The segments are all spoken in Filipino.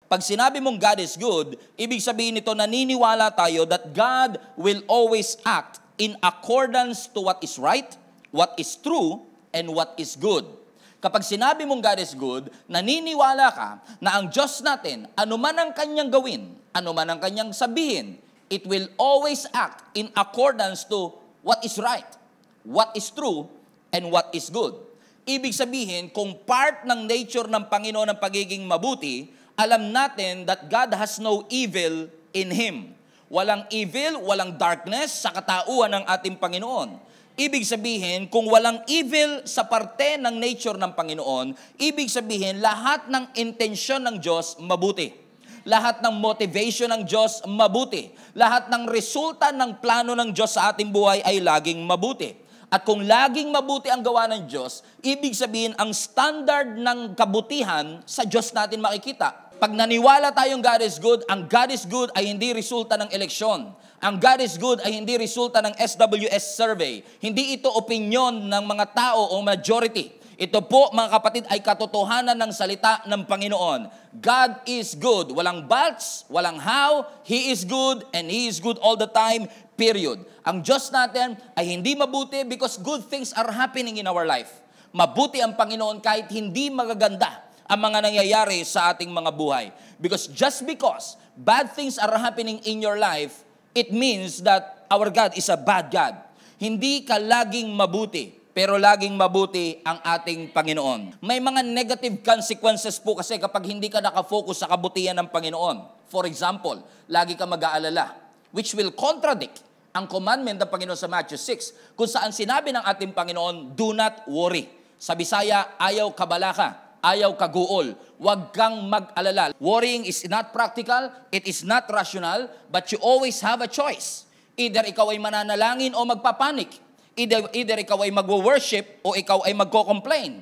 Pag sinabi mong God is good, ibig sabihin nito naniniwala tayo that God will always act in accordance to what is right, what is true, and what is good. Kapag sinabi mong God is good, naniniwala ka na ang Diyos natin, anuman ang kanyang gawin, anuman ang kanyang sabihin, it will always act in accordance to what is right, what is true, and what is good. Ibig sabihin, kung part ng nature ng Panginoon ang pagiging mabuti, alam natin that God has no evil in Him. Walang evil, walang darkness sa katauhan ng ating Panginoon. Ibig sabihin, kung walang evil sa parte ng nature ng Panginoon, ibig sabihin, lahat ng intensyon ng Diyos mabuti. Lahat ng motivation ng Diyos mabuti. Lahat ng resulta ng plano ng Diyos sa ating buhay ay laging mabuti. At kung laging mabuti ang gawa ng Diyos, ibig sabihin, ang standard ng kabutihan sa Diyos natin makikita. Pag naniwala tayong God is good, ang God is good ay hindi resulta ng eleksyon. Ang God is good ay hindi resulta ng SWS survey. Hindi ito opinyon ng mga tao o majority. Ito po, mga kapatid, ay katotohanan ng salita ng Panginoon. God is good. Walang buts, walang how. He is good and He is good all the time, period. Ang Diyos natin ay hindi mabuti because good things are happening in our life. Mabuti ang Panginoon kahit hindi magaganda ang mga nangyayari sa ating mga buhay. Because just because bad things are happening in your life, it means that our God is a bad God. Hindi ka laging mabuti, pero laging mabuti ang ating Panginoon. May mga negative consequences po kasi kapag hindi ka nakafocus sa kabutihan ng Panginoon. For example, lagi ka mag-aalala, which will contradict ang commandment ng Panginoon sa Matthew 6, kung saan sinabi ng ating Panginoon, do not worry. Sa Bisaya, ayaw kabalaka. Ayaw kaguol. Huwag kang mag-alala. Worrying is not practical, it is not rational, but you always have a choice. Either ikaw ay mananalangin o magpapanik. Either ikaw ay magwo-worship o ikaw ay magko-complain.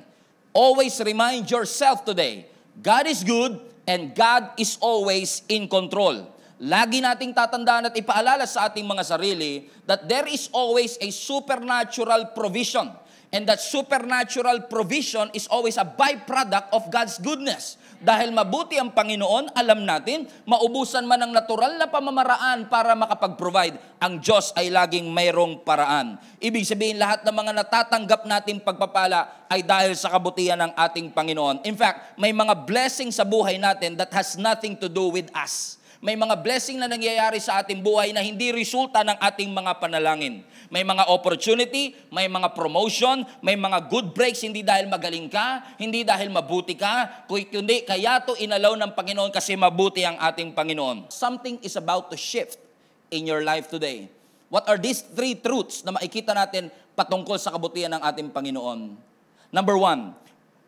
Always remind yourself today, God is good and God is always in control. Lagi nating tatandaan at ipaalala sa ating mga sarili that there is always a supernatural provision. And that supernatural provision is always a byproduct of God's goodness. Dahil mabuti ang Panginoon, alam natin, maubusan man ng natural na pamamaraan para makapag-provide, ang Diyos ay laging mayroong paraan. Ibig sabihin, lahat ng mga natatanggap nating pagpapala ay dahil sa kabutihan ng ating Panginoon. In fact, may mga blessing sa buhay natin that has nothing to do with us. May mga blessing na nangyayari sa ating buhay na hindi resulta ng ating mga panalangin. May mga opportunity, may mga promotion, may mga good breaks, hindi dahil magaling ka, hindi dahil mabuti ka, kundi kaya to inalaw ng Panginoon kasi mabuti ang ating Panginoon. Something is about to shift in your life today. What are these three truths na makikita natin patungkol sa kabutihan ng ating Panginoon? Number one,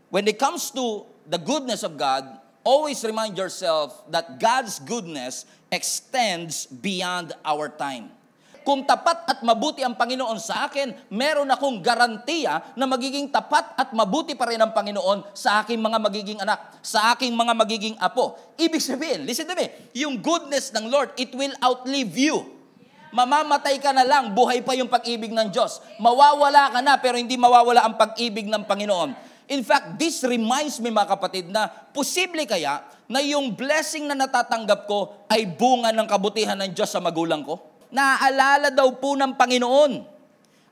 when it comes to the goodness of God, always remind yourself that God's goodness extends beyond our time. Kung tapat at mabuti ang Panginoon sa akin, meron akong garantiya na magiging tapat at mabuti pa rin ang Panginoon sa aking mga magiging anak, sa aking mga magiging apo. Ibig sabihin, listen to me, yung goodness ng Lord, it will outlive you. Mamamatay ka na lang, buhay pa yung pag-ibig ng Diyos. Mawawala ka na, pero hindi mawawala ang pag-ibig ng Panginoon. In fact, this reminds me mga kapatid na posible kaya na yung blessing na natatanggap ko ay bunga ng kabutihan ng Diyos sa magulang ko. Naaalala daw po ng Panginoon.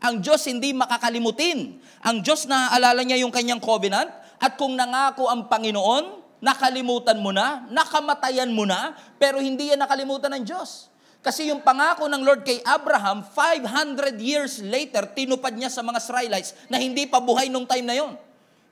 Ang Diyos hindi makakalimutin. Ang Diyos naaalala niya yung kanyang covenant at kung nangako ang Panginoon, nakalimutan mo na, nakamatayan mo na, pero hindi yan nakalimutan ng Diyos. Kasi yung pangako ng Lord kay Abraham, 500 years later, tinupad niya sa mga Israelites na hindi pa buhay nung time na yon.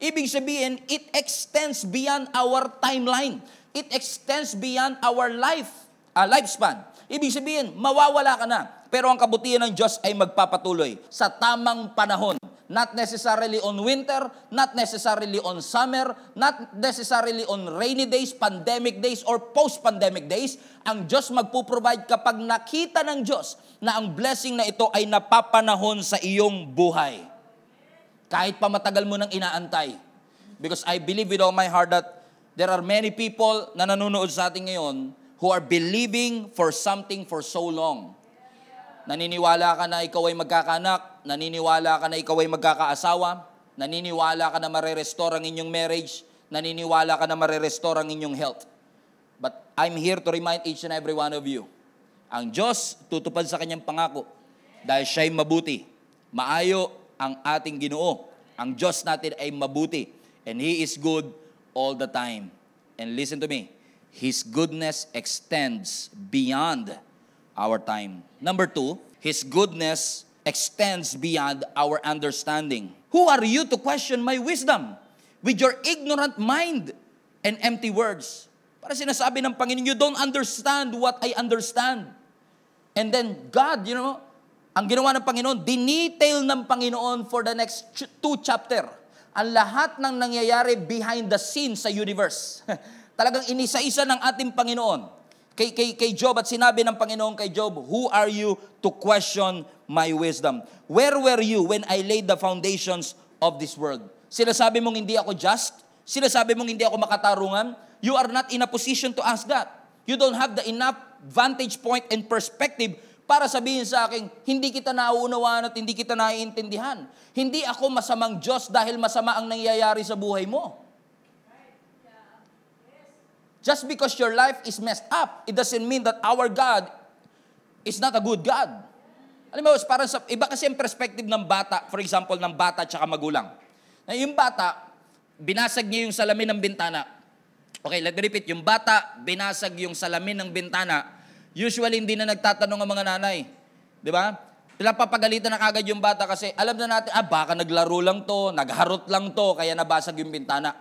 Ibig sabihin, it extends beyond our timeline. It extends beyond our lifespan. Ibig sabihin, mawawala ka na. Pero ang kabutihan ng Diyos ay magpapatuloy sa tamang panahon. Not necessarily on winter, not necessarily on summer, not necessarily on rainy days, pandemic days, or post-pandemic days. Ang Diyos magpuprovide kapag nakita ng Diyos na ang blessing na ito ay napapanahon sa iyong buhay. Kahit pa matagal mo nang inaantay. Because I believe with all my heart that there are many people na nanonood sa atin ngayon who are believing for something for so long. Naniniwala ka na ikaw ay magkakaanak, naniniwala ka na ikaw ay magkakaasawa, naniniwala ka na marerestore ang inyong marriage, naniniwala ka na marerestore ang inyong health. But I'm here to remind each and every one of you, ang Diyos tutupad sa kanyang pangako dahil siya'y mabuti. Maayo ang ating Ginoo. Ang Diyos natin ay mabuti. And He is good all the time. And listen to me, His goodness extends beyond our time. Number 2, His goodness extends beyond our understanding. Who are you to question my wisdom with your ignorant mind and empty words? Para sinasabi ng Panginoon, you don't understand what I understand. And then God, ang ginawa ng Panginoon, dinetail ng Panginoon for the next 2 chapter. Ang lahat ng nangyayari behind the scenes sa universe. Talagang inisa-isa ng ating Panginoon. Kay Job, at sinabi ng Panginoon kay Job, who are you to question my wisdom? Where were you when I laid the foundations of this world? Sinasabi mong hindi ako just? Sinasabi mong hindi ako makatarungan? You are not in a position to ask that. You don't have the enough vantage point and perspective para sabihin sa akin, hindi kita nauunawaan at hindi kita naiintindihan. Hindi ako masamang Diyos dahil masama ang nangyayari sa buhay mo. Just because your life is messed up, it doesn't mean that our God is not a good God. Alam mo, parang iba kasi ang perspective ng bata, for example, ng bata at saka magulang. Na yung bata, binasag niya yung salamin ng bintana. Okay, let me repeat. Yung bata, binasag yung salamin ng bintana. Usually, hindi na nagtatanong ang mga nanay. Di ba? Pinapapagalitan na kagad yung bata kasi alam na natin, baka naglaro lang to, nagharot lang to, kaya nabasag yung bintana.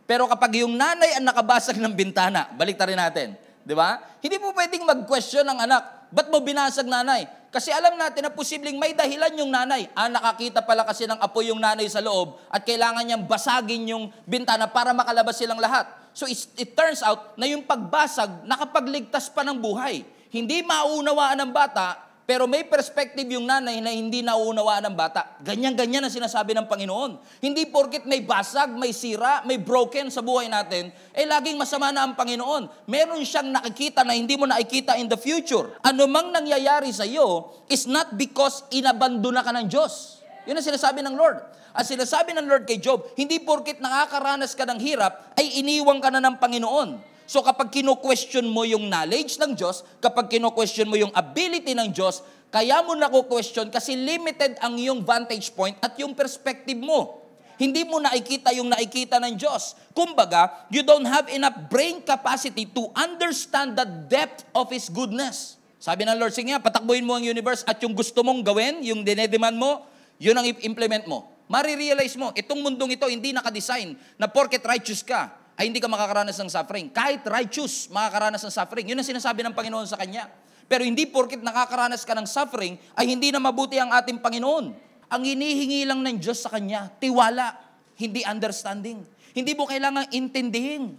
Pero kapag yung nanay ang nakabasag ng bintana, baliktarin natin. Di ba? Hindi mo pwedeng mag-question ng anak, ba't mo binasag nanay? Kasi alam natin na posibleng may dahilan yung nanay. Nakakita pala kasi ng apoy yung nanay sa loob at kailangan niyang basagin yung bintana para makalabas silang lahat. So it turns out na yung pagbasag, nakapagligtas pa ng buhay. Hindi maunawaan ng bata, pero may perspective yung nanay na hindi nauunawaan ng bata. Ganyan-ganyan ang sinasabi ng Panginoon. Hindi porket may basag, may sira, may broken sa buhay natin, laging masama na ang Panginoon. Meron siyang nakikita na hindi mo nakikita in the future. Ano mang nangyayari sa iyo is not because inabandona ka ng Diyos. Yun ang sinasabi ng Lord. Ang sinasabi ng Lord kay Job, hindi porket nakakaranas ka ng hirap, ay iniwang ka na ng Panginoon. So kapag kino-question mo yung knowledge ng Diyos, kapag kino-question mo yung ability ng Diyos, kaya mo na-question kasi limited ang iyong vantage point at yung perspective mo. Hindi mo nakikita yung nakikita ng Diyos. Kumbaga, you don't have enough brain capacity to understand the depth of His goodness. Sabi ng Lord, sige nga, patakbuhin mo ang universe at yung gusto mong gawin, yung dinedemand mo, yun ang implement mo. Marirealize mo, itong mundong ito hindi nakadesign na porket righteous ka, ay hindi ka makakaranas ng suffering. Kahit righteous, makakaranas ng suffering. Yun ang sinasabi ng Panginoon sa kanya. Pero hindi porket nakakaranas ka ng suffering, ay hindi na mabuti ang ating Panginoon. Ang hinihingi lang ng Diyos sa kanya, tiwala, hindi understanding. Hindi mo kailangan intindihin.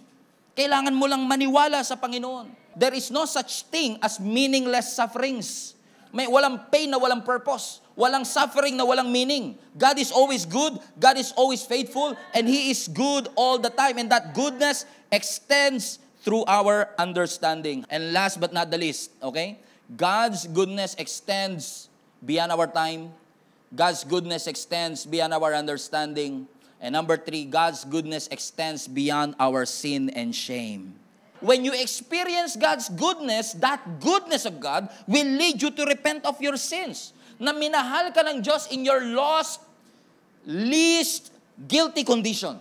Kailangan mo lang maniwala sa Panginoon. There is no such thing as meaningless sufferings. May walang pain na walang purpose. Walang suffering na walang meaning. God is always good. God is always faithful. And He is good all the time. And that goodness extends through our understanding. And last but not the least, okay? God's goodness extends beyond our time. God's goodness extends beyond our understanding. And number 3, God's goodness extends beyond our sin and shame. When you experience God's goodness, that goodness of God will lead you to repent of your sins. Na minahal ka ng Diyos in your lost, least guilty condition.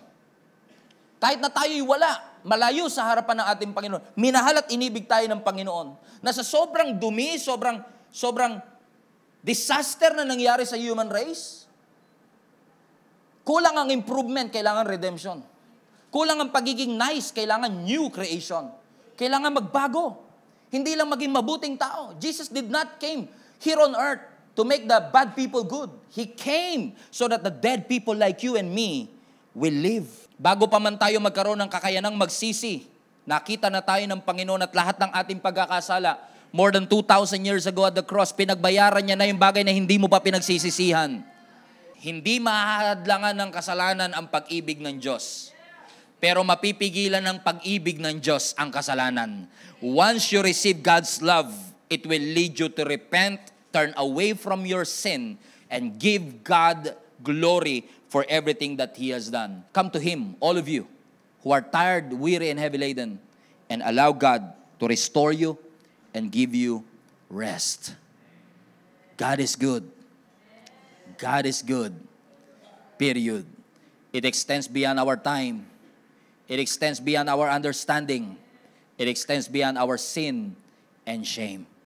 Kahit na tayo'y wala, malayo sa harapan ng ating Panginoon, minahal at inibig tayo ng Panginoon. Na sa sobrang dumi, sobrang disaster na nangyari sa human race, kulang ang improvement, kailangan redemption. Kulang ang pagiging nice, kailangan new creation. Kailangan magbago. Hindi lang maging mabuting tao. Jesus did not came here on earth to make the bad people good. He came so that the dead people like you and me will live. Bago pa man tayo magkaroon ng kakayanang magsisi, nakita na tayo ng Panginoon at lahat ng ating pagkakasala, more than 2,000 years ago at the cross, pinagbayaran niya na yung bagay na hindi mo pa pinagsisisihan. Hindi mahadlangan ng kasalanan ang pag-ibig ng Diyos. Pero mapipigilan ng pag-ibig ng Diyos ang kasalanan. Once you receive God's love, it will lead you to repent, turn away from your sin, and give God glory for everything that He has done. Come to Him, all of you, who are tired, weary, and heavy laden, and allow God to restore you and give you rest. God is good. God is good. Period. It extends beyond our time. It extends beyond our understanding. It extends beyond our sin and shame.